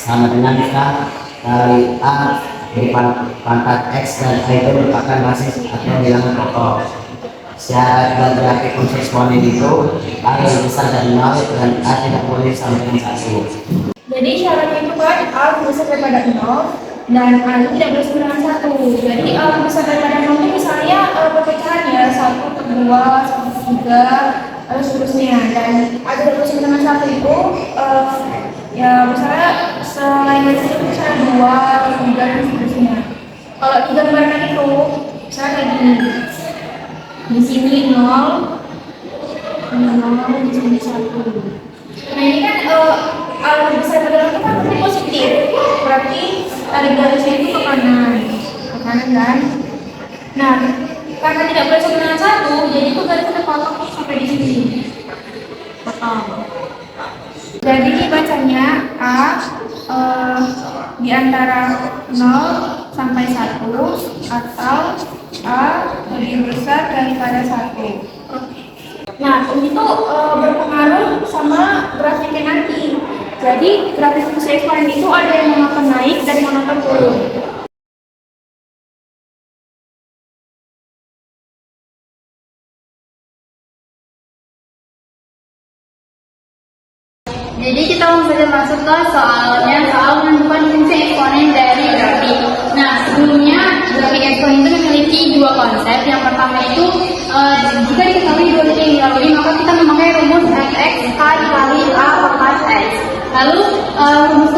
sama dengan K kali A dari pangkat X dan A itu merupakan basis atau bilangan pokok. Syarat bagi grafik fungsi eksponen itu A lebih besar dari 0 dan A tidak boleh sama dengan 1. Jadi syaratnya itu kan A lebih besar daripada 0 dan A itu tidak boleh sama dengan 1. Jadi A lebih besar daripada 0 itu misalnya perpecahan ya 1 per 2, 1 per 3, lalu seterusnya. Dan A tidak boleh sama dengan 1 itu ya misalnya selain dari itu misalnya 2, 3 dan seterusnya. Kalau di gambaran itu misalnya kayak gini. Di sini 0, di sini 1. Nah ini kan A lebih besar dari 0 itu kan berarti positif. Berarti tarik garisnya itu ke kanan kan? Nah, karena tidak boleh sama dengan 1, jadi itu garisnya terpotong sampai di sini. Potong. Jadi bacanya A di antara 0 sampai 1 atau A lebih besar daripada 1. Nah, ini tuh berpengaruh sama grafiknya nanti. Jadi, grafik fungsi eksponen itu ada yang monoton naik dan monoton turun. Jadi kita langsung saja masuk ke soalnya, soal menentukan fungsi eksponen dari grafik. Nah, sebelumnya grafik eksponen itu memiliki dua konsep. Yang pertama itu jika diketahui dua titik yang dilalui, maka kita memakai rumus fx k dikali a pangkat x. Lalu rumus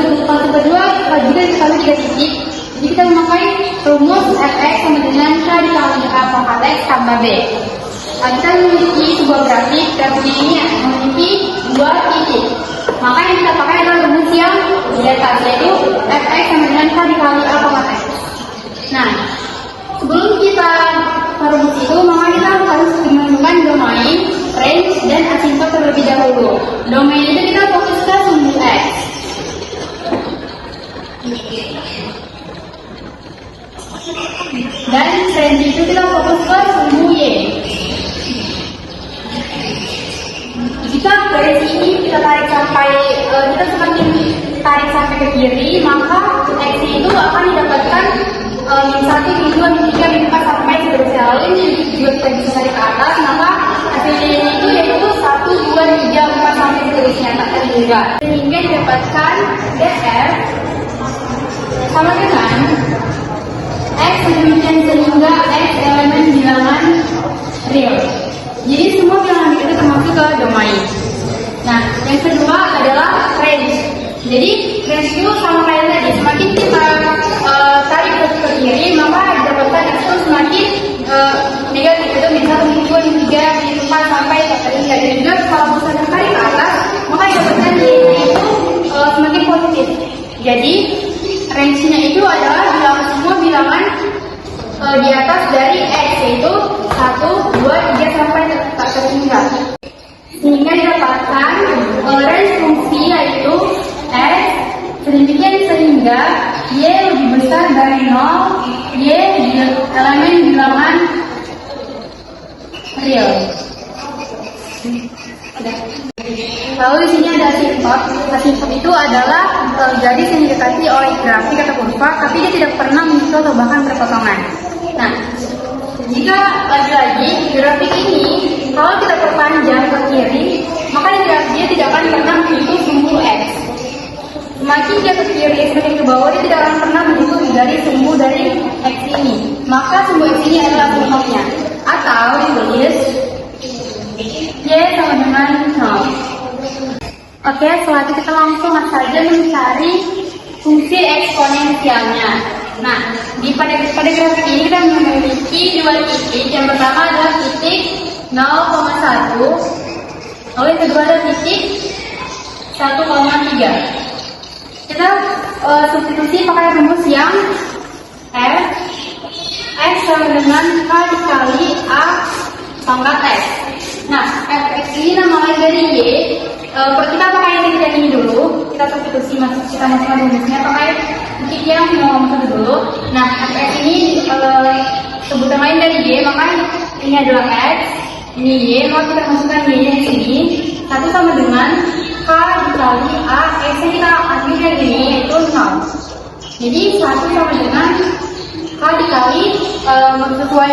kedua jika diketahui tiga titik, jadi kita memakai rumus fx sama dengan k dikali a pangkat x tambah b. Kita memiliki sebuah grafik ini memiliki dua titik. Maka yang kita pakai adalah rumus yang di atas, yaitu fx sama dengan k dikali a pangkat x. Nah, sebelum kita rumus itu, maka kita harus menentukan domain, range, dan asimptot terlebih dahulu. Domain itu kita fokus ke sumbu x. Dan range itu kita fokus ke sumbu y. Jika dari sini kita tarik sampai kita semakin tarik sampai ke kiri, maka x itu akan didapatkan min 1, min 2, min 3, min 4 sampai seterusnya. Lalu ini juga kita bisa tarik ke atas, maka hasilnya itu yaitu 1, 2, 3, 4 sampai seterusnya, tak terhingga. Sehingga didapatkan dr sama dengan x sedemikian sehingga x elemen bilangan real. Jadi semua bilangan itu termasuk ke domain. Nah, yang kedua adalah range. Jadi range itu sama kayak tadi, semakin kita tarik ke kiri, maka didapatkan itu semakin negatif. Itu misal min 2, min 3, min 4 sampai terhingga. Dan juga kalau misalnya tarik ke atas, maka didapatkan itu semakin positif. Jadi range-nya itu adalah semua bilangan di atas dari x, yaitu 1, 2, 3 sampai tak terhingga. Sehingga didapatkan range fungsi yaitu x sedemikian sehingga y lebih besar dari 0, y elemen bilangan real. Lalu di sini ada asimptot. Asimptot itu adalah garis yang didekati oleh grafik atau kurva, tapi dia tidak pernah menyusul atau bahkan berpotongan. Nah, jika lagi-lagi grafik ini kalau kita perpanjang ke kiri, maka dia tidak akan pernah menyentuh sumbu x. Semakin dia ke kiri, semakin ke bawah, dia tidak akan pernah menyentuh dari sumbu dari x ini. Maka sumbu x ini adalah asimptotnya. Atau ditulis y sama dengan 0. Oke, setelah itu kita langsung saja mencari fungsi eksponensialnya. Nah, pada grafik ini kita memiliki dua titik. Yang pertama adalah titik 0,1, lalu yang kedua adalah titik 1,3. Kita substitusi pakai rumus yang x sama dengan k dikali a pangkat x. Nah, fx ini nama lain dari y. Kita pakai titik yang ini dulu. Kita substitusi kita masukkan rumusnya pakai titik yang 0,1 dulu. Nah, fx ini sebutan lain dari y, maka ini adalah x, ini y, maka kita masukkan y nya di sini. 1 sama dengan k dikali A, X-nya kita ambil dari ini yaitu 0. Jadi 1 sama dengan K dikali sesuai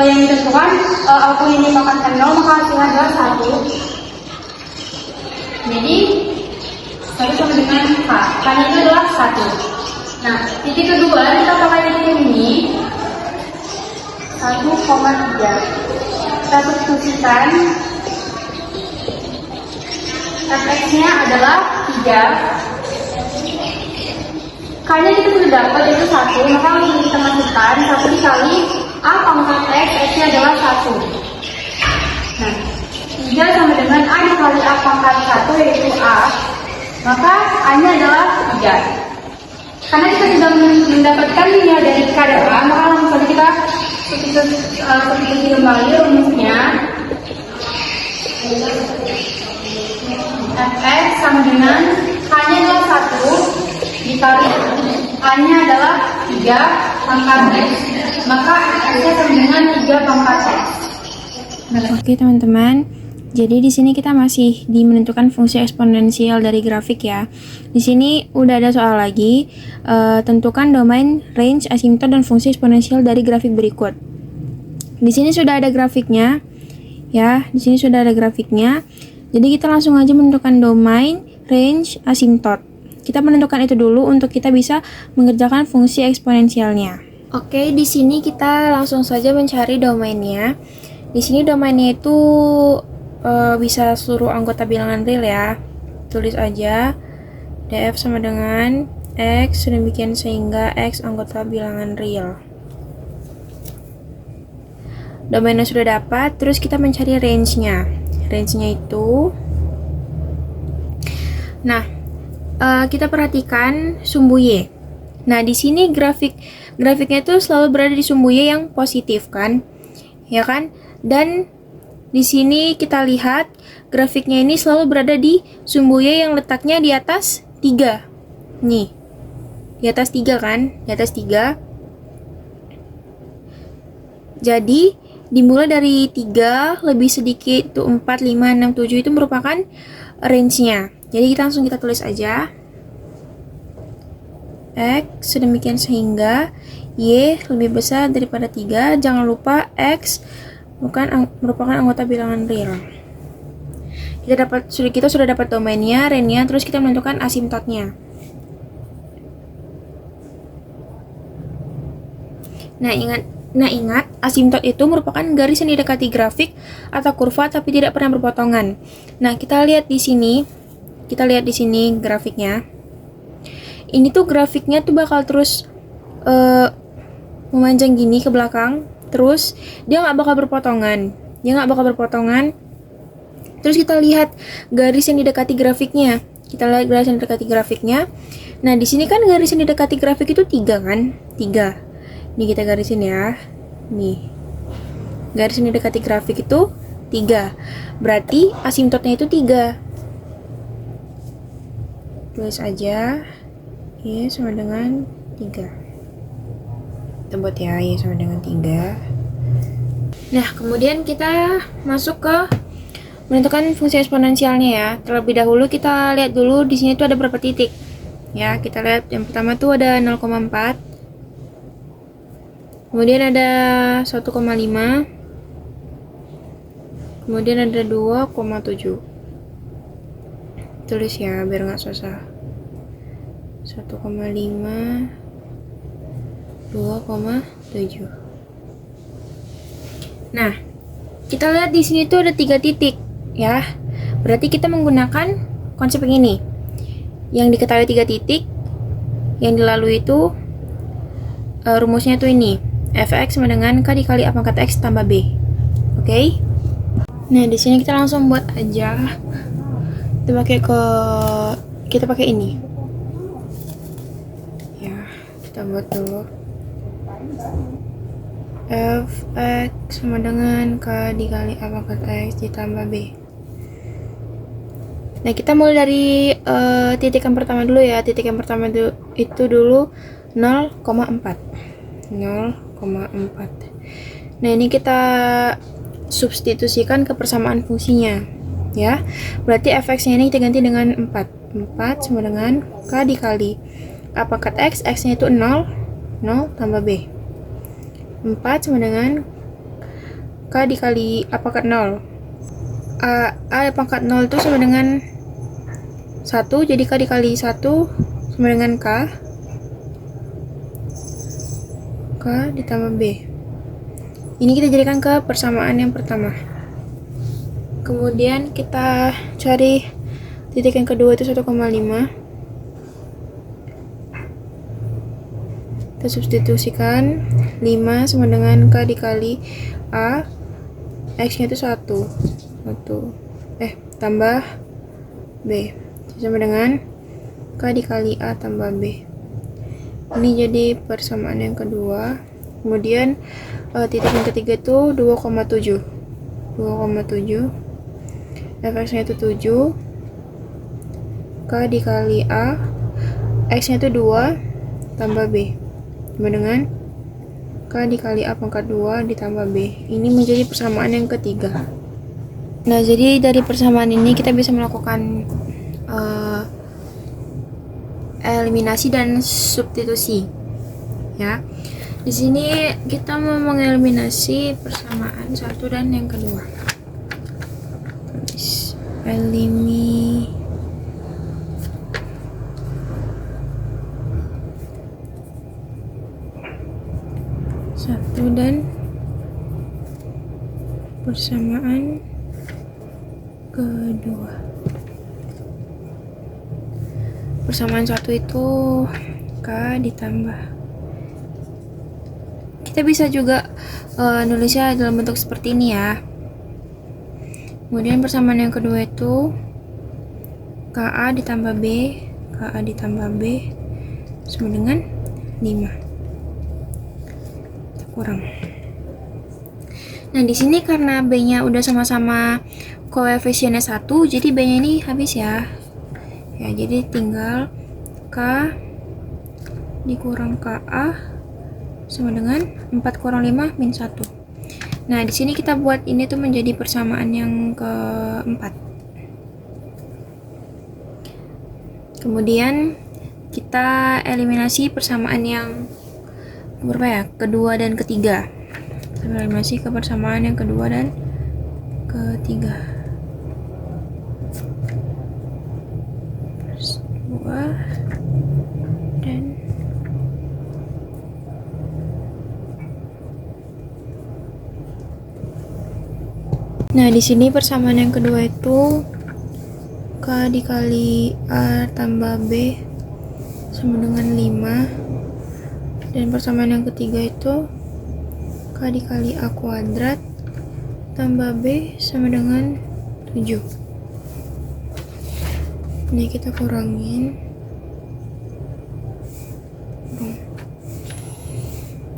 yang ditentukan aku ini pangkatkan 0, maka hasilnya adalah 1. Jadi 1 sama dengan K, K-nya itu adalah 1. Nah, titik kedua kita pakai titik ini 1,3. Kita substitusikan fx-nya adalah 3. K-nya kita sudah dapat itu 1, maka langsung kita masukkan 1 dikali A pangkat X, X-nya adalah 1. Nah, 3 sama dengan A dikali A pangkat 1 yaitu A, maka A-nya adalah 3. Karena kita sudah mendapatkan nilai dari K dan A, maka langsung saja kita substitusi kembali rumusnya. Fx sama dengan K-nya adalah 1 dikali A-nya adalah 3 pangkat X, maka X-nya sama dengan 3 pangkat X. Oke teman-teman, jadi di sini kita masih menentukan fungsi eksponensial dari grafik ya. Di sini udah ada soal lagi, tentukan domain, range, asimtot, dan fungsi eksponensial dari grafik berikut. Di sini sudah ada grafiknya, ya. Di sini sudah ada grafiknya. Jadi kita langsung aja menentukan domain, range, asimtot. Kita menentukan itu dulu untuk kita bisa mengerjakan fungsi eksponensialnya. Oke, di sini kita langsung saja mencari domainnya. Di sini domainnya itu bisa seluruh anggota bilangan real ya. Tulis aja df sama dengan x sedemikian sehingga x anggota bilangan real. Domainnya sudah dapat, terus kita mencari range-nya. Range-nya itu, nah, kita perhatikan sumbu y. Nah, di sini grafiknya itu selalu berada di sumbu y yang positif kan, ya kan? Dan di sini kita lihat grafiknya ini selalu berada di sumbu y yang letaknya di atas 3. Nih, di atas 3 kan? Di atas 3. Jadi, dimulai dari 3, lebih sedikit itu 4, 5, 6, 7 itu merupakan range-nya. Jadi kita tulis aja X sedemikian sehingga Y lebih besar daripada 3. Jangan lupa X merupakan anggota bilangan real. Kita sudah dapat domainnya, range-nya, terus kita menentukan asimtotnya. Nah ingat, asimtot itu merupakan garis yang didekati grafik atau kurva tapi tidak pernah berpotongan. Nah, kita lihat di sini grafiknya. Ini tuh grafiknya tuh bakal terus memanjang gini ke belakang, terus dia nggak bakal berpotongan. Terus kita lihat garis yang didekati grafiknya. Nah, di sini kan garis yang didekati grafik itu 3 kan? 3. Ini kita garisin ya. Nih. Garis yang didekati grafik itu 3. Berarti asimtotnya itu 3. Tulis aja Y sama dengan 3. Tebut ya, Y sama dengan 3. Nah, kemudian kita masuk ke menentukan fungsi eksponensialnya ya. Terlebih dahulu kita lihat dulu di sini tuh ada berapa titik. Ya, kita lihat yang pertama tuh ada 0,4. Kemudian ada 1,5. Kemudian ada 2,7. Tulis ya biar nggak susah. 1,5, 2,7. Nah, kita lihat di sini tuh ada 3 titik ya. Berarti kita menggunakan konsep yang ini. Yang diketahui 3 titik, yang dilalui itu rumusnya tuh ini. Fx sama dengan K dikali A pangkat X tambah B. Oke? Nah, di sini kita langsung buat aja. Kita pakai ini. Ya, kita buat dulu. Fx sama dengan K dikali A pangkat X ditambah B. Nah, kita mulai dari titik yang pertama dulu ya. Titik yang pertama itu dulu 0,4. Nah, ini kita substitusikan ke persamaan fungsinya. Ya, berarti fx-nya ini kita ganti dengan 4. 4 sama dengan K dikali A pangkat X, X-nya itu 0, 0 tambah B. 4 sama dengan K dikali A pangkat 0. A pangkat 0 itu sama dengan 1, jadi K dikali 1 sama dengan K ditambah B. Ini kita jadikan ke persamaan yang pertama. Kemudian kita cari titik yang kedua itu 1,5. Kita substitusikan 5 sama dengan K dikali A, X nya itu 1 tambah B sama dengan K dikali A tambah B. Ini jadi persamaan yang kedua. Kemudian titik yang ketiga itu 2,7 fx nya itu 7, K dikali A, X nya itu 2 tambah B sama dengan K dikali A pangkat 2 ditambah B. Ini menjadi persamaan yang ketiga. Nah, jadi dari persamaan ini kita bisa melakukan eliminasi dan substitusi. Ya. Di sini kita mau mengeliminasi persamaan satu dan yang kedua. Elimi satu dan persamaan kedua. Persamaan satu itu K ditambah. Kita bisa juga nulisnya dalam bentuk seperti ini ya. Kemudian persamaan yang kedua itu KA ditambah B sama dengan 5. Kurang. Nah, di sini karena B-nya udah sama-sama koefisiennya 1, jadi B-nya ini habis ya. Ya, jadi tinggal K dikurang KA sama dengan 4 kurang 5 min 1. Nah, di sini kita buat ini tuh menjadi persamaan yang keempat. Kemudian kita eliminasi persamaan yang berapa ya? Kedua dan ketiga. Kita eliminasi ke persamaan yang kedua dan ketiga. Dua dan nah, di sini persamaan yang kedua itu K dikali A tambah B sama dengan 5. Dan persamaan yang ketiga itu K dikali A kuadrat tambah B sama dengan 7. Ini kita kurangin.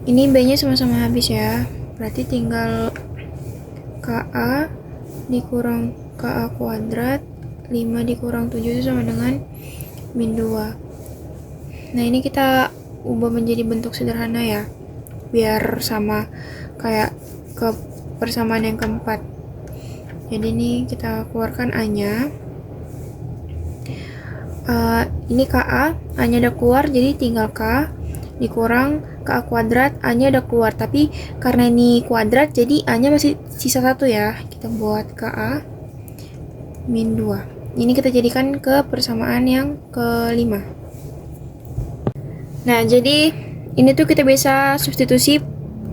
Ini B-nya sama-sama habis ya. Berarti tinggal KA dikurang KA kuadrat 5 dikurang 7 itu sama dengan min 2. Nah, ini kita ubah menjadi bentuk sederhana ya, biar sama kayak ke persamaan yang keempat. Jadi ini kita keluarkan A-nya. Ini KA, A-nya udah keluar, jadi tinggal K dikurang KA kuadrat, A-nya udah keluar, tapi karena ini kuadrat jadi A-nya masih sisa 1 ya. Kita buat KA min 2. Ini kita jadikan ke persamaan yang kelima. Nah, jadi ini tuh kita bisa substitusi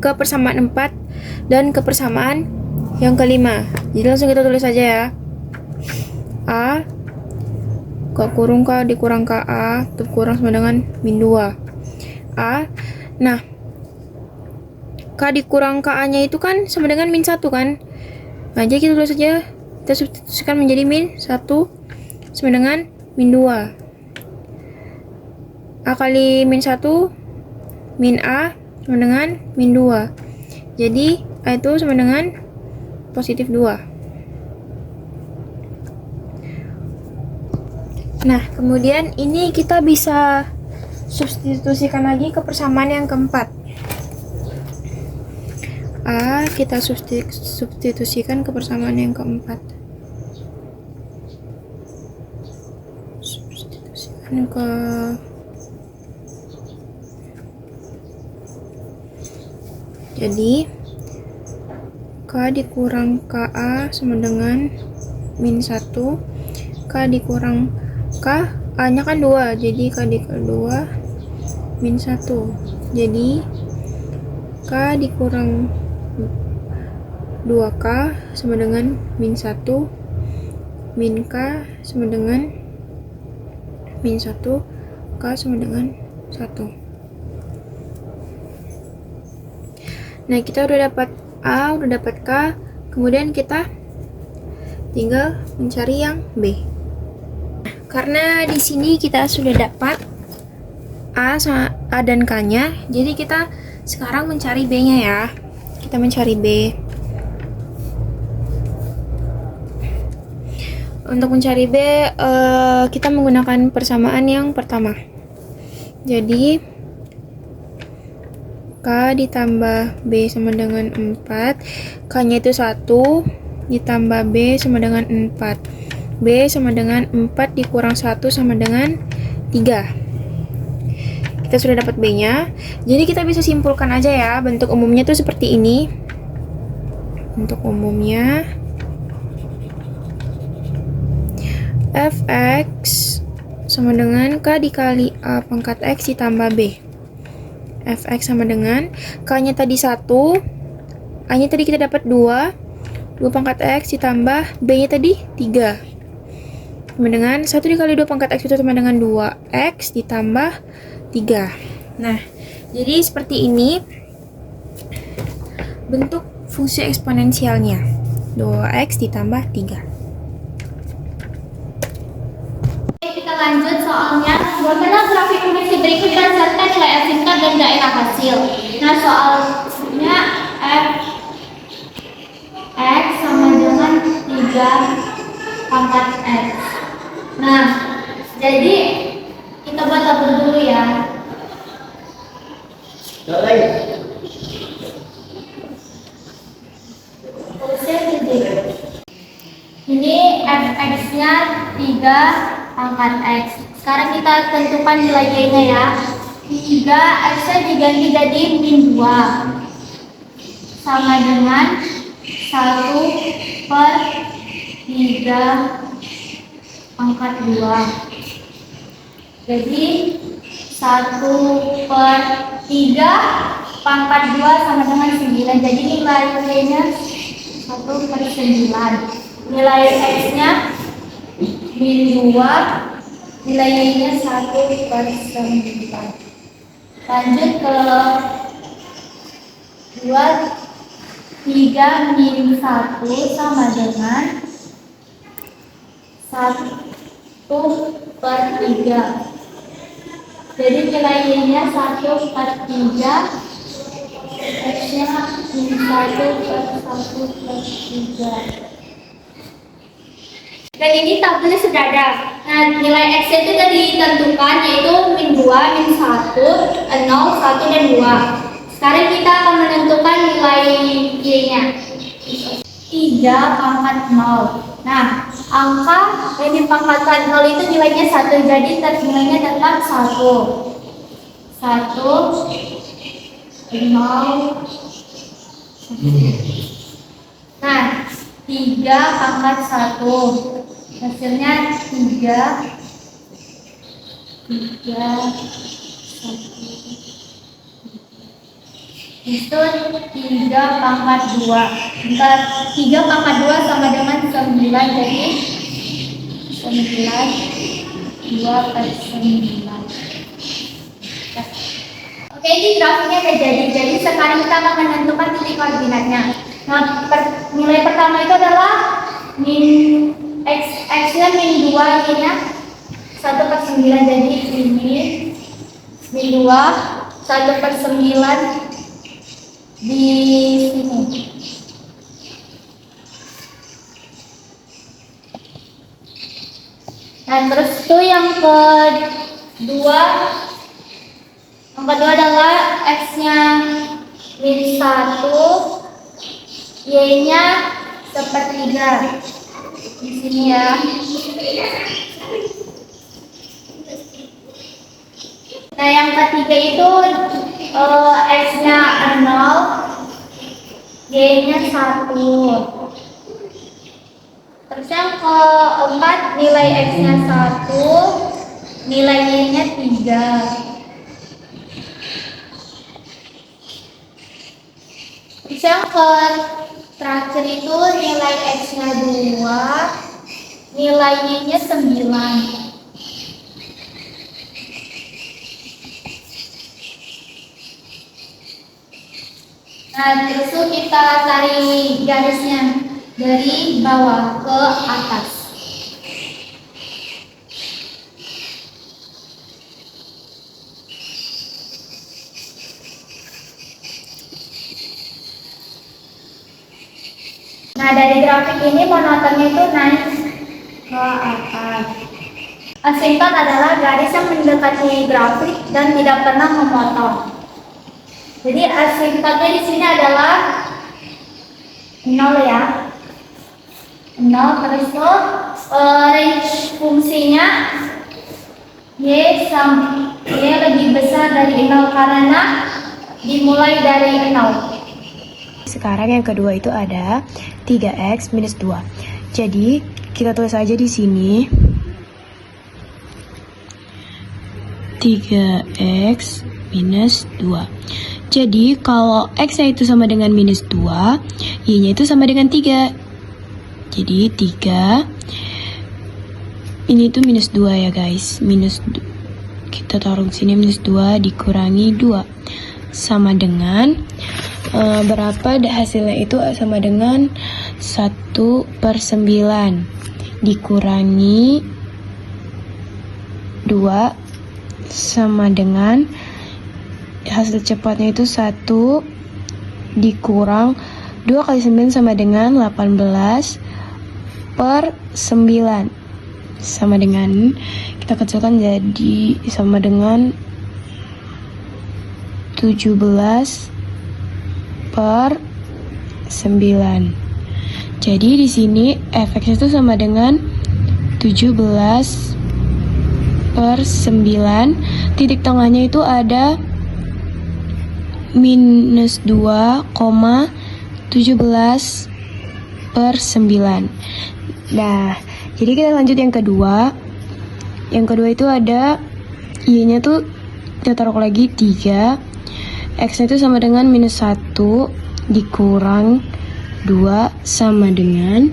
ke persamaan 4 dan ke persamaan yang kelima. Jadi langsung kita tulis aja ya. A K kurung K dikurang KA itu kurang sama dengan min 2. A. Nah, K dikurang KA-nya itu kan sama dengan min 1 kan? Nah, jadi kita tulis saja, kita substitusikan menjadi min 1 sama dengan min 2. A kali min 1 min A sama dengan min 2. Jadi A itu sama dengan positif 2. Nah, kemudian ini kita bisa substitusikan lagi ke persamaan yang keempat. A kita substitusikan ke persamaan yang keempat. ke jadi K dikurang KA sama dengan min 1. K dikurang K, A nya kan 2, jadi K dikali 2 min 1. Jadi K dikurang 2K sama dengan min 1, min K sama dengan min 1, K sama dengan 1. Nah, kita udah dapat A, udah dapat K, kemudian kita tinggal mencari yang B. Karena di sini kita sudah dapat A dan K-nya, jadi kita sekarang mencari B-nya ya. Kita mencari B. Untuk mencari B, kita menggunakan persamaan yang pertama. Jadi K ditambah B sama dengan 4, K-nya itu 1, ditambah B sama dengan 4. B sama dengan 4 dikurang 1 sama dengan 3. Kita sudah dapat B-nya, jadi kita bisa simpulkan aja ya, bentuk umumnya tuh seperti ini. Bentuk umumnya Fx sama dengan K dikali A pangkat X ditambah B. Fx sama dengan K-nya tadi 1, A-nya tadi kita dapat 2 pangkat X ditambah B-nya tadi 3. Sama dengan 1 dikali 2 pangkat X itu sama dengan 2X ditambah 3. Nah, jadi seperti ini bentuk fungsi eksponensialnya. 2X ditambah 3. Kita lanjut soalnya. Buatlah grafik fungsi berikut dan serta nilai F tingkat dan daerah hasil. Nah, soalnya F X sama dengan 3 pangkat X. Nah, jadi kita buat tabel dulu ya. Ini Fx-nya 3 pangkat X. Sekarang kita tentukan nilai Y-nya ya. 3 X-nya diganti jadi min 2 sama dengan 1 per 3 pangkat 2. Jadi 1 per 3 pangkat 2 sama dengan 9. Jadi nilai Y-nya 1 per 9. Nilai X-nya min 2, nilai Y-nya 1 per 9. Lanjut ke 2, 3 min 1 sama dengan 1 per 3. Jadi nilai Y-nya 1 per 3, X-nya min 1 per 1 per 3. Dan ini tabelnya sudah ada. Nah, nilai X itu sudah ditentukan, yaitu min 2, min 1, 0, 1, dan 2. Sekarang kita akan menentukan nilai Y-nya. 3 pangkat 0. Nah, angka yang dipangkatkan 0 itu nilainya 1, jadi nilainya tetap 1. 1, 0. Nah, 3 pangkat 1. Hasilnya 3, 1. Itu 3 pangkat 2. 3 pangkat 2 sama dengan 9, jadi 9, 2 per 9. Oke, ini grafiknya udah jadi. Jadi sekarang kita akan menentukan titik koordinatnya. Nah, nilai pertama itu adalah min X-nya min 2, Y-nya 1 per 9, jadi ini min 2, 1 per 9 di sini. Nah, terus itu yang kedua adalah X-nya min 1, Y-nya sepertiga. Di sini ya. Nah, yang ketiga itu X-nya 0, Y-nya 1. Terus yang keempat, nilai X-nya 1, nilai Y-nya 3. Terus yang terakhir itu nilai X-nya 2, nilai Y-nya 9. Nah, terus tuh kita tarik garisnya dari bawah ke atas. Nah, dari grafik ini monotonnya itu naik ke atas. Asinkron adalah garis yang mendekati grafik dan tidak pernah memotong. Jadi asinkronnya di sini adalah 0 ya. 0, terus tuh range fungsinya Y lebih besar dari 0 karena dimulai dari 0. Sekarang yang kedua itu ada 3x minus 2. Jadi kita tulis aja di sini 3x minus 2. Jadi kalau x-nya itu sama dengan minus 2, y-nya itu sama dengan 3. Jadi 3, ini tuh minus 2 ya guys. Kita taruh di sini minus 2 dikurangi 2. Sama dengan, berapa hasilnya itu sama dengan 1/9 dikurangi 2 sama dengan hasil cepatnya itu 1 dikurang 2 kali 9 sama dengan 18/9 sama dengan, kita kecilkan jadi sama dengan 17/9. Jadi di sini fx itu sama dengan 17/9. Titik tengahnya itu ada minus 2,17/9. Nah, jadi kita lanjut yang kedua. Yang kedua itu ada y-nya tuh kita taruh lagi 3. X-nya itu sama dengan minus 1 dikurang 2 sama dengan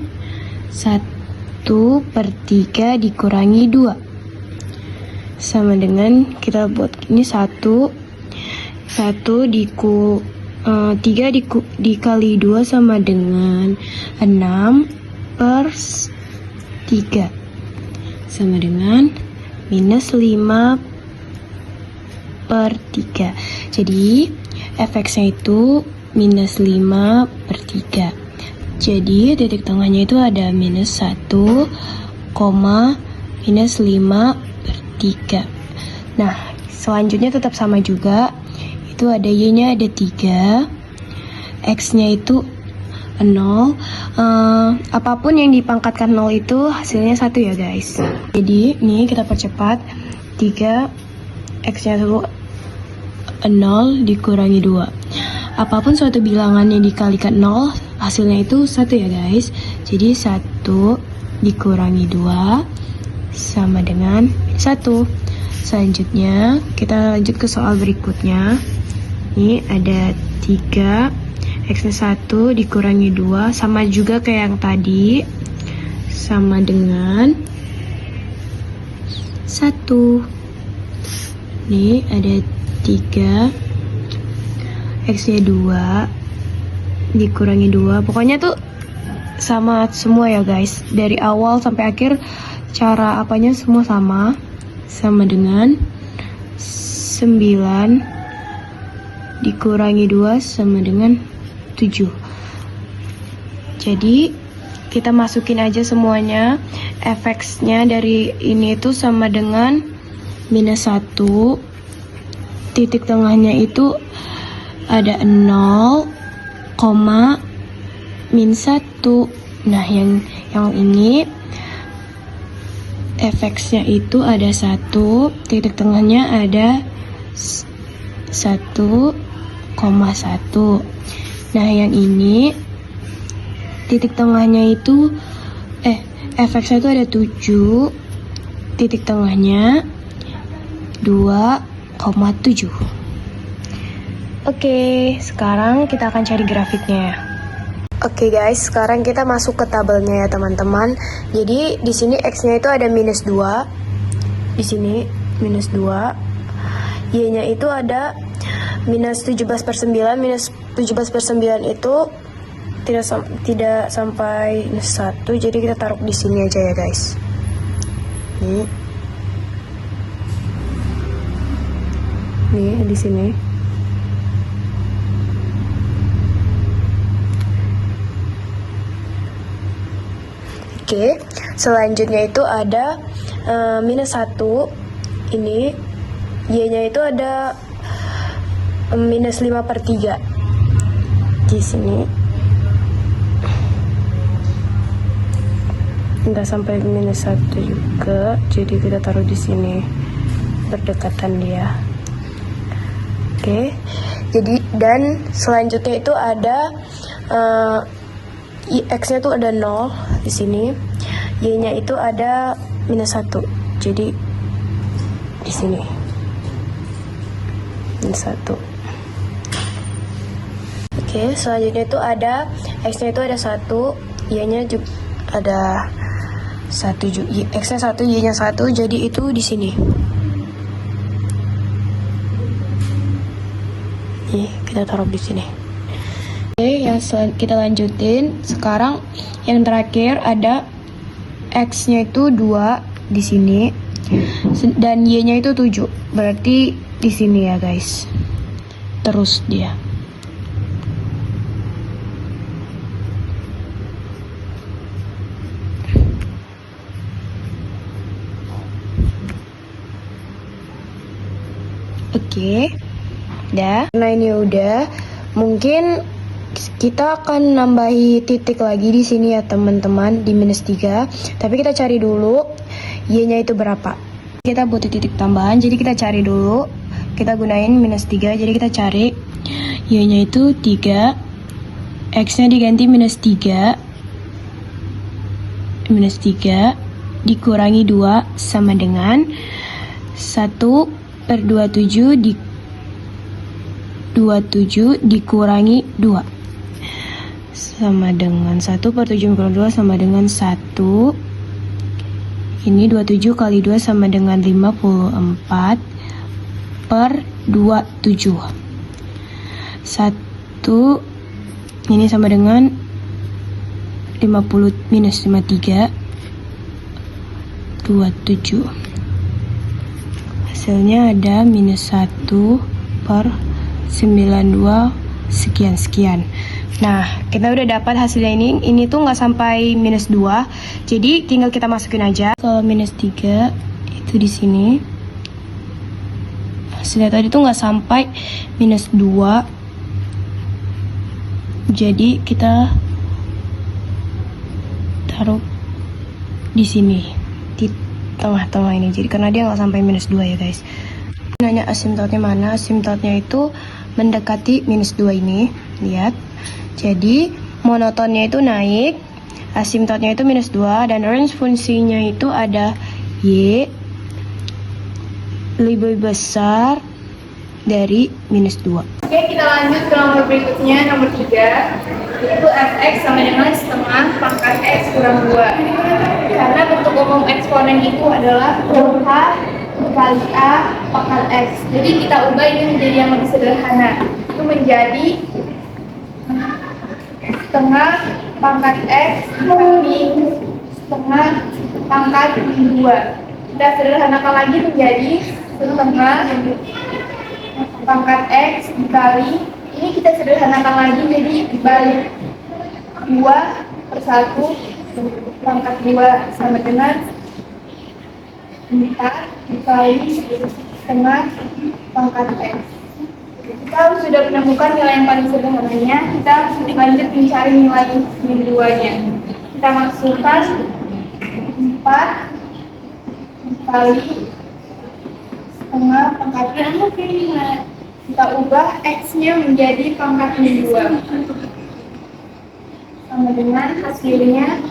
1/3 dikurangi 2. Sama dengan, kita buat ini 1 dikali 2 sama dengan 6/3 sama dengan minus 5/3. Jadi fx-nya itu minus 5/3. Jadi titik tengahnya itu ada minus 1, minus 5/3. Nah, selanjutnya tetap sama juga. Itu ada y-nya ada 3, x-nya itu 0. Apapun yang dipangkatkan 0 itu hasilnya 1 ya guys. Jadi ini kita percepat. 3, x-nya itu 0 dikurangi 2. Apapun suatu bilangan yang dikalikan 0 hasilnya itu 1 ya guys. Jadi 1 dikurangi 2 sama dengan 1. Selanjutnya kita lanjut ke soal berikutnya. Ini ada 3, x-nya 1 dikurangi 2 sama juga kayak yang tadi, sama dengan 1. Ini ada 3, x-nya 2 dikurangi 2. Pokoknya tuh sama semua ya guys. Dari awal sampai akhir cara apanya semua sama. Sama dengan 9 dikurangi 2 sama dengan 7. Jadi kita masukin aja semuanya. Fx-nya dari ini itu sama dengan minus 1. Titik tengahnya itu ada 0, min 1. Nah, yang ini fx-nya itu ada 1, titik tengahnya ada 1,1. Nah, yang ini titik tengahnya itu fx-nya itu ada 7, titik tengahnya 2,7. Oke, sekarang kita akan cari grafiknya. Oke guys, sekarang kita masuk ke tabelnya ya teman-teman. Jadi di sini x-nya itu ada minus 2. Di sini minus 2. Y-nya itu ada minus 17/9. Minus 17/9 itu tidak sampai minus 1. Jadi kita taruh di sini aja ya guys. Nih di sini. Oke, selanjutnya itu ada minus 1. Ini Y-nya itu ada minus 5/3 di sini. Nggak sampai minus 1 juga, jadi kita taruh di sini, berdekatan dia. Oke, jadi dan selanjutnya itu ada x-nya itu ada 0 di sini, y-nya itu ada minus 1, jadi di sini minus 1. Oke, selanjutnya itu ada x-nya itu ada 1, y-nya juga ada 1, x-nya 1, y-nya 1, jadi itu di sini. Nih, kita taruh di sini. Oke, yang kita lanjutin. Sekarang yang terakhir ada x-nya itu 2 di sini dan y-nya itu 7. Berarti di sini ya, guys. Terus dia. Oke. Udah. Nah, ini udah. Mungkin kita akan nambahi titik lagi di sini ya teman-teman, di minus 3. Tapi kita cari dulu y-nya itu berapa. Kita butuh titik tambahan, jadi kita cari dulu. Kita gunain minus 3, jadi kita cari y-nya itu 3. X-nya diganti minus 3. Minus 3 dikurangi 2 sama dengan 1/27 27 dikurangi 2 sama dengan 1/7/2 sama dengan 1. Ini 27 kali 2 sama dengan 54/27. 1 ini sama dengan 50 minus 53 27. Hasilnya ada minus 1/92 sekian-sekian. Nah, kita udah dapat hasilnya ini. Ini tuh nggak sampai minus 2. Jadi tinggal kita masukin aja. Kalau minus 3 itu di sini. Hasilnya tadi tuh nggak sampai minus 2. Jadi kita taruh di sini, di tengah-tengah ini. Jadi karena dia nggak sampai minus 2 ya guys. Nanya asimtotnya mana? Asimtotnya itu mendekati minus 2 ini. Lihat. Jadi monotonnya itu naik, asimtotnya itu minus 2, dan range fungsinya itu ada y lebih besar dari minus 2. Oke, kita lanjut ke nomor berikutnya, nomor 3. Yaitu fx sama dengan setengah pangkat x kurang 2. Karena bentuk umum eksponen itu adalah h kali a pangkat x. Jadi kita ubah ini menjadi yang lebih sederhana. Itu menjadi setengah pangkat x kali setengah pangkat 2. Kita sederhanakan lagi menjadi setengah pangkat x dikali, ini kita sederhanakan lagi jadi dibalik 2/1 pangkat 2 sama dengan 4 dikali setengah pangkat x. Kita sudah menemukan nilai yang paling sederhananya, kita lanjut mencari nilai min 2-nya. Kita masukkan 4 dikali setengah pangkatnya mungkin kita ubah X-nya menjadi pangkat min 2 sama dengan hasilnya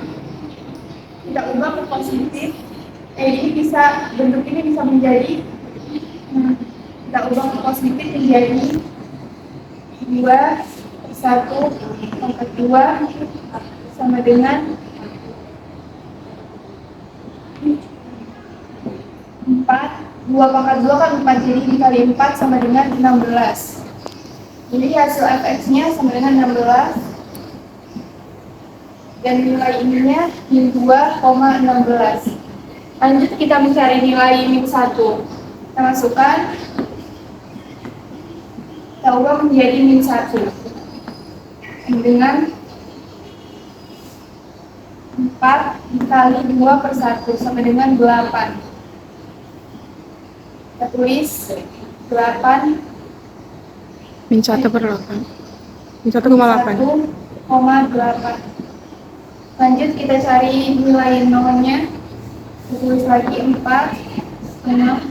kita ubah ke positif. Ini bisa, bentuk ini bisa menjadi kita ubah ke positif menjadi 2/1 pangkat 2 sama dengan 4. 2 pangkat 2 kan 4, jadi dikali 4 sama dengan 16. Jadi hasil fx-nya sama dengan 16 dan nilai ininya min 2,16. Lanjut kita mencari nilai min 1. Kita masukkan, kita ubah menjadi min 1 dengan 4 dikali 2/1 sama dengan 8. Kita tulis 8 Min 1/8. Min 1,8. 1,8. Lanjut kita cari nilai nolnya. Kita tulis lagi 4 sama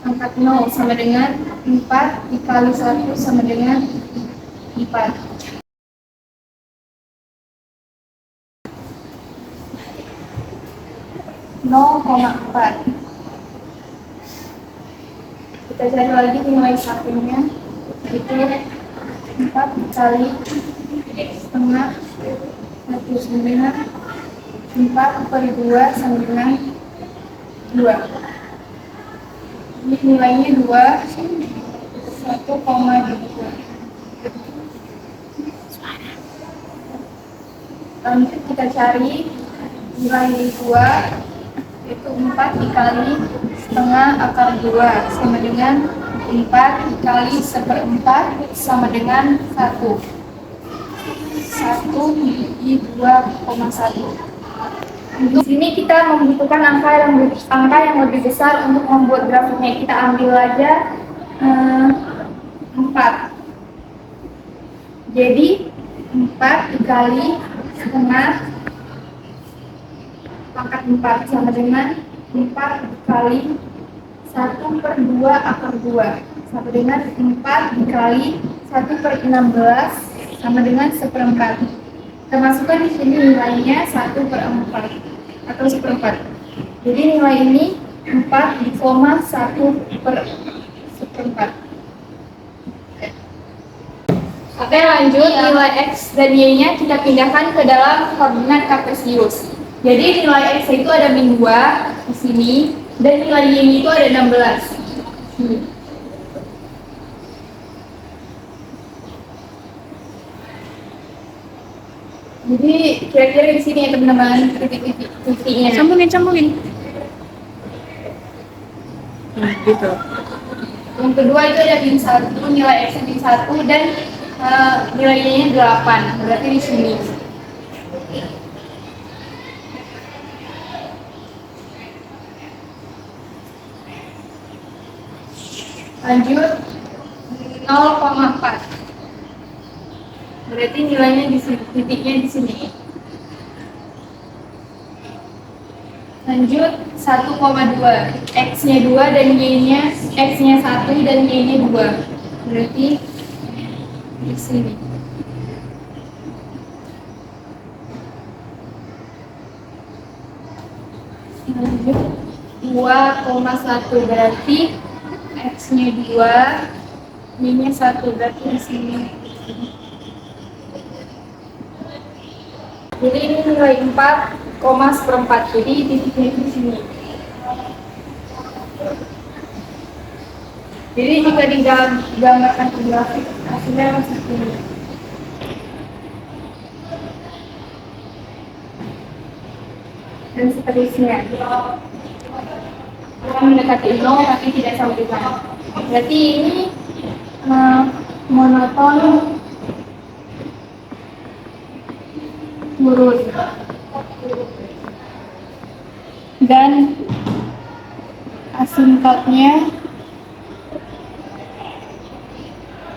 angkat 0 sama dengan 4 dikali 1 sama dengan 4. (0,4). Kita cari lagi nilai satunya, itu 4 kali setengah 1/9 4/2 sama dengan 2. Ini nilainya 2, 1,2. Lanjut kita cari nilai 2, itu 4 dikali setengah akar 2 sama dengan 4 dikali 1/4 sama dengan 1. 1 di 2,1. Di sini kita membutuhkan angka yang lebih besar untuk membuat grafiknya. Kita ambil aja 4. Jadi 4 dikali setengah pangkat 4 sama dengan 4 dikali 1/2 akar 2 sama dengan 4 dikali 1/16 sama dengan 1/4. Kita masukkan di sini nilainya 1/4 atau 1/4. Jadi nilai ini 4,1/1/4. Oke, lanjut nilai X dan Y-nya kita pindahkan ke dalam koordinat kartesius. Jadi nilai X itu ada min 2 di sini dan nilai Y itu ada 16. Jadi kira-kira di sini ya teman-teman titik-titiknya. Sambungin. Gitu. Yang kedua itu ada min 1, nilai X min 1 dan nilai Y-nya 8. Berarti di sini. Lanjut 0,4. Berarti nilainya di sini, titiknya di sini. Lanjut 1,2. X-nya 2 dan Y-nya X-nya 1 dan Y-nya 2. Berarti di sini. Lanjut 2,1 berarti X-nya 2, Y-nya 1 berarti di sini. Jadi ini nilai 4,1/4. Jadi titiknya di sini. Jadi jika digambarkan ke grafik hasilnya seperti ini. Dan seterusnya. Mendekati 0 tapi tidak sampai sana. Berarti ini monoton turun dan asimptotnya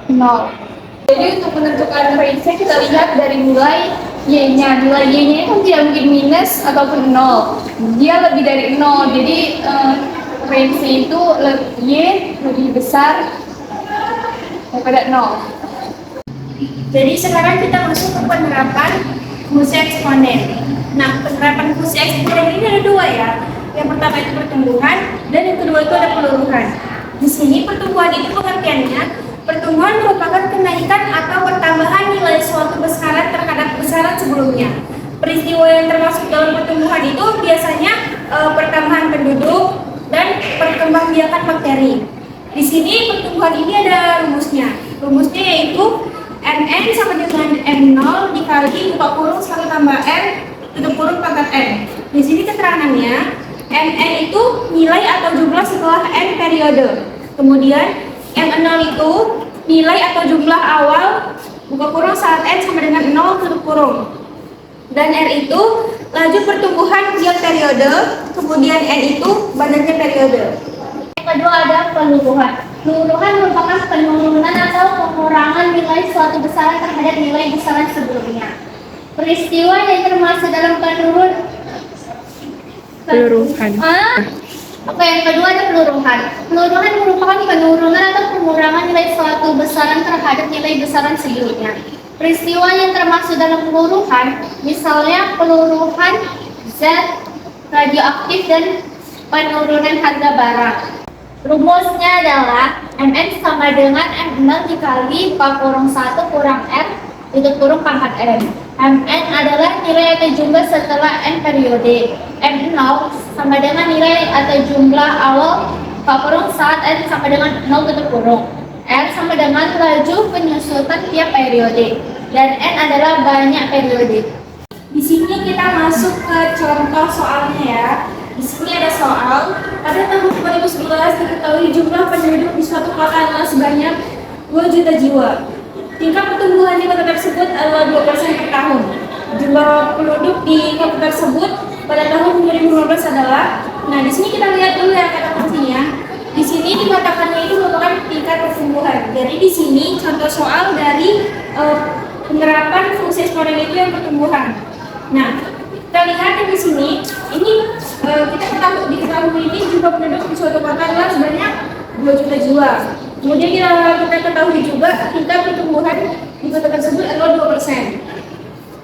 0. Jadi untuk menentukan range-nya kita lihat dari nilai Y-nya. Nilai Y-nya itu tidak mungkin minus ataupun 0. Dia lebih dari 0. Jadi range itu lebih besar daripada 0. Jadi sekarang kita masuk ke penerapan fungsi eksponen. Nah, penerapan fungsi eksponen ini ada dua ya. Yang pertama itu pertumbuhan dan yang kedua itu ada peluruhan. Di sini pertumbuhan itu pengertiannya, pertumbuhan merupakan kenaikan atau pertambahan nilai suatu besaran terhadap besaran sebelumnya. Peristiwa yang termasuk dalam pertumbuhan itu biasanya pertambahan penduduk dan perkembangbiakan bakteri. Di sini pertumbuhan ini ada rumusnya. Rumusnya yaitu Mn sama dengan M0 dikali buka kurung 1 tambah N tutup kurung pangkat N. Di sini keterangannya Mn itu nilai atau jumlah setelah N periode. Kemudian M0 itu nilai atau jumlah awal buka kurung saat N sama dengan 0 tutup kurung. Dan R itu laju pertumbuhan tiap periode, kemudian N itu badannya periode. Yang kedua ada peluruhan. Peluruhan merupakan penurunan atau pengurangan nilai suatu besaran terhadap nilai besaran sebelumnya. Peristiwa yang termasuk dalam peluruhan. Oke, yang kedua ada peluruhan. Peluruhan merupakan penurunan atau pengurangan nilai suatu besaran terhadap nilai besaran sebelumnya. Peristiwa yang termasuk dalam peluruhan, misalnya peluruhan zat radioaktif dan penurunan harga barang. Rumusnya adalah Mn sama dengan M0 dikali K kurung 1 kurang R tutup kurung pangkat N. Mn adalah nilai atau jumlah setelah N periode. M0 sama dengan nilai atau jumlah awal K kurung saat N sama dengan 0 tutup kurung. R sama dengan laju penyusutan tiap periode. Dan N adalah banyak periode. Di sini kita masuk ke contoh soalnya ya. Di sini ada soal, pada tahun 2011 diketahui jumlah penduduk di suatu kota adalah sebanyak 2 juta jiwa. Tingkat pertumbuhan di kota tersebut adalah 2% per tahun. Jumlah penduduk di kota tersebut pada tahun 2015 adalah, nah di sini kita lihat dulu ya kata kuncinya. Di sini dikatakannya itu merupakan tingkat pertumbuhan. Jadi di sini contoh soal dari penerapan fungsi eksponen itu yang pertumbuhan. Nah, kita lihat di sini, ini kita diketahui ini jumlah penduduk di suatu kota adalah sebanyak 2 juta jiwa. Kemudian kita ketahui juga tingkat pertumbuhan di kota tersebut adalah 2%.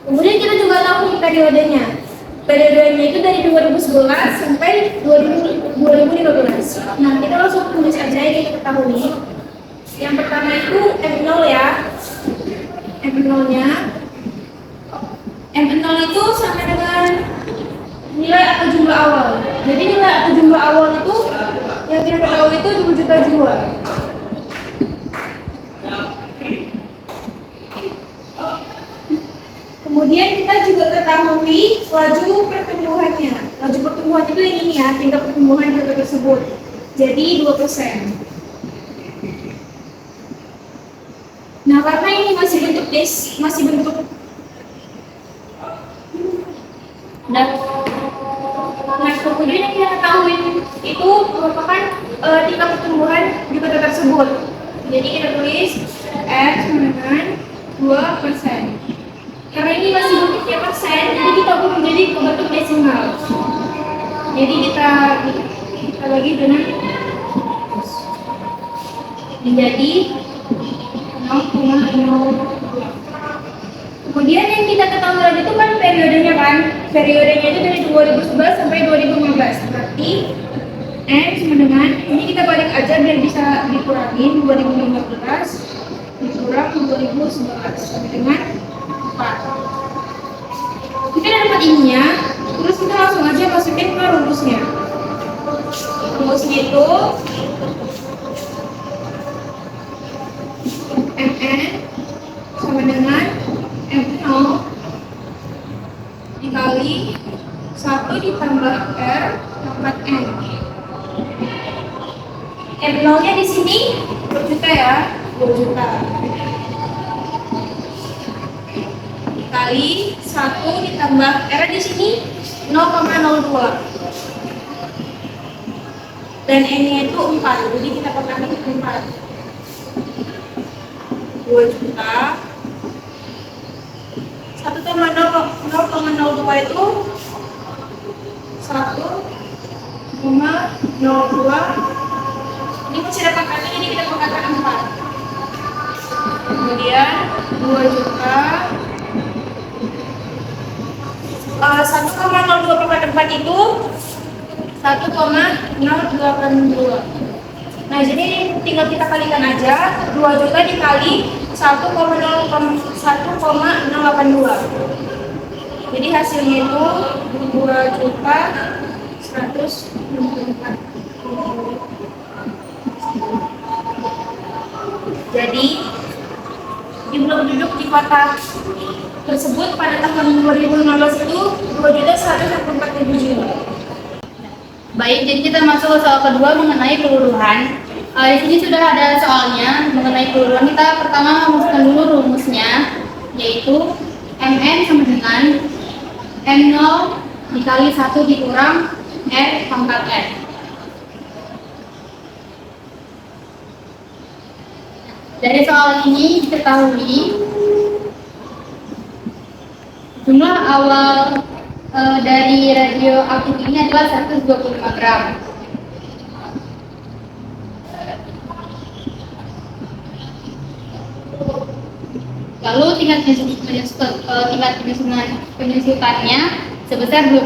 Kemudian kita juga tahu periodenya. Periodenya itu dari 2011 sampai 2015. Nah, kita langsung tulis aja yang kita ketahui. Yang pertama itu M0 ya. M0-nya M0 itu sama dengan nilai atau jumlah awal. Jadi nilai atau jumlah awal itu yang kita ketahui itu 2 juta jiwa. Kemudian kita juga ketahui laju pertumbuhannya. Laju pertumbuhan itu yang ini ya, tingkat pertumbuhan kota tersebut. Jadi 2%. Nah, karena ini masih bentuk Nah, kemudian yang kita ketahui itu merupakan tingkat pertumbuhan di kota tersebut. Jadi kita tulis F sama dengan 2%. Karena ini masih bentuknya persen, jadi kita ubah menjadi bentuk desimal. Jadi kita bagi dengan menjadi 0,02. Kemudian yang kita ketahui lagi itu kan periodenya kan. Periodenya itu dari 2011 sampai 2015. Berarti N sama dengan, ini kita balik aja biar bisa dikurangin 2015 dikurang 2011 sama dengan 4. Kita udah dapat ininya, terus kita langsung aja masukin ke rumusnya. Rumusnya itu Mn sama dengan M0 dikali 1 ditambah R pangkat N. M0-nya di sini 2 juta ya, 2 juta. Dikali 1 ditambah R di sini 0,02. Dan N-nya itu 4, jadi kita pakai 4. 2 juta 1,002 itu 1 0,02. Ini masih ada pangkatnya, jadi kita pangkatkan 4. Kemudian 2 juta 1,02 pangkat 4 itu 1,082. Nah, jadi tinggal kita kalikan aja. 2 juta dikali 1,082. Jadi hasilnya itu 2 juta 164. Jadi jumlah penduduk di kota tersebut pada tahun 2015 itu 2.164.000 jiwa. Baik, jadi kita masuk ke soal kedua mengenai peluruhan. Di sini sudah ada soalnya mengenai peluruhan. Kita pertama memasukkan dulu rumusnya, yaitu Mn sama dengan M0 dikali 1 dikurang R pangkat N. Dari soal ini diketahui jumlah awal dari radioaktif ini adalah 125 gram. Lalu tingkat penyusutannya sebesar 12%.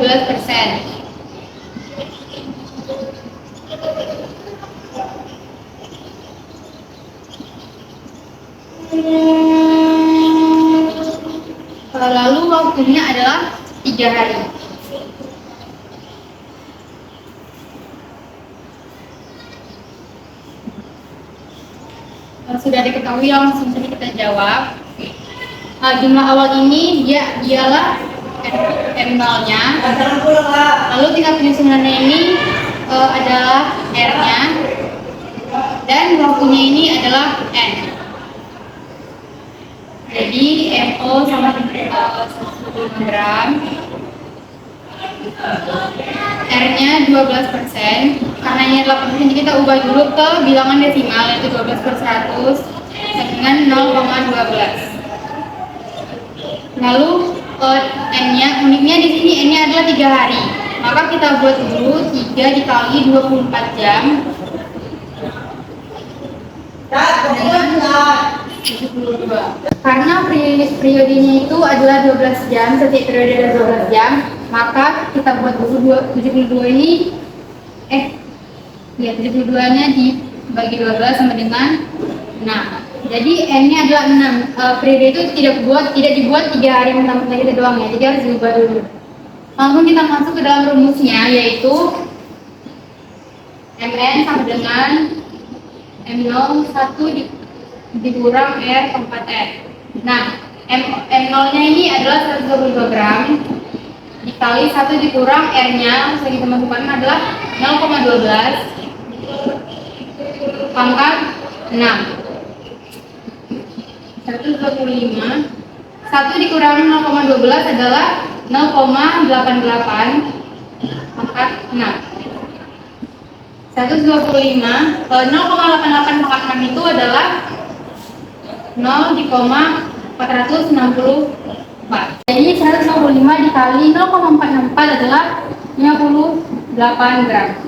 Lalu waktunya adalah 3 hari. Sudah diketahui, langsung saja kita jawab. Jumlah awal ini ialah M0-nya. Lalu tingkat penyusunannya ini adalah R-nya. Dan waktunya ini adalah N. Jadi MO sama dengan 1 gram, R-nya 12%. Karena ini adalah persen, jadi kita ubah dulu ke bilangan desimal, yaitu 12/100 dengan 0,12. Lalu N-nya, uniknya di sini N-nya adalah 3 hari. Maka kita buat dulu 3 dikali 24 jam dengan 72. Karena periodenya itu adalah 12 jam, setiap periode ada 12 jam, maka kita buat dulu 72 ini 72-nya dibagi 12 sama dengan 6. Jadi N-nya adalah 6. Periode itu tidak dibuat 3 hari mentah-mentah gitu doang ya, jadi harus diubah dulu. Langsung kita masuk ke dalam rumusnya, yaitu Mn sama dengan M0 1 dikurang R pangkat N. Nah, M0-nya ini adalah 122 gram dikali 1 dikurang R-nya, bisa kita masukkan adalah 0,12 pangkat 6. 125. 1 dikurangi 0,12 adalah 0,88 pangkat 6. 125, 0,88 pangkat 6 itu adalah 0,464. Jadi 125 dikali 0,464 adalah 58 gram.